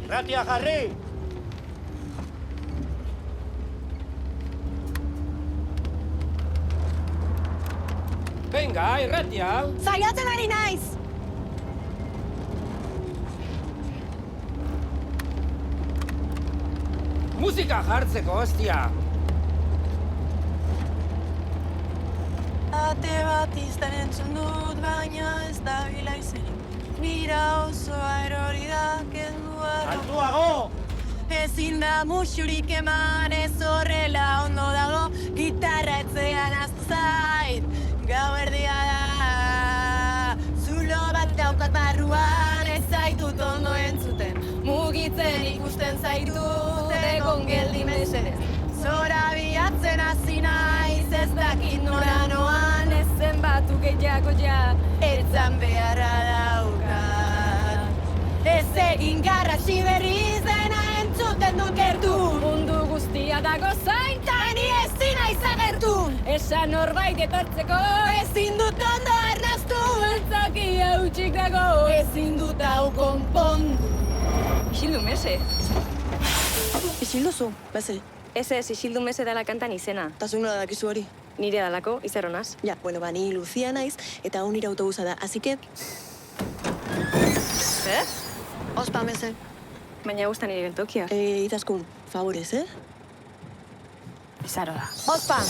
Ratia jarri! Venga, irratia! Saiatzen ari naiz! Musika jartzeko, hostia! Ate bat izten entzun dut, baina ez da bila izenik. Nira osoa erori da, kendua Altuago! ezin da musurik eman, ez horrela ondo dago, gitarra etzean aztu zait, gau erdia da. Zulo bat daukat barruan, ez zaitut ondo entzuten, mugitzen ikusten zaitut, egon geldi mesedez. Zora biatzen hasi naiz, ez dakit nora noan, ez zenbatu gehiago ja, etzan beharra daukat. Ez egin garrasi berriz dena entzuten dut gertu. Mundu guztia dago zain, ta ni ezin naiz agertu. Esan norbait etortzeko, ezin dut ondo arnastu. Altzakia hutsik dago, ezin dut hau konpondu. Isildu mese. Isilduzu, beze. Ez, isildu mese dela kantan izena. Ta zuk nola dakizu hori? Nire dalako, izaronaz. Ja, bueno, ni Lucia naiz, eta hau nire autobusa da, así que... Ospa, meze. Baina guztan nire geltokia. Izaskun, favorez, Izaro da. Ospa!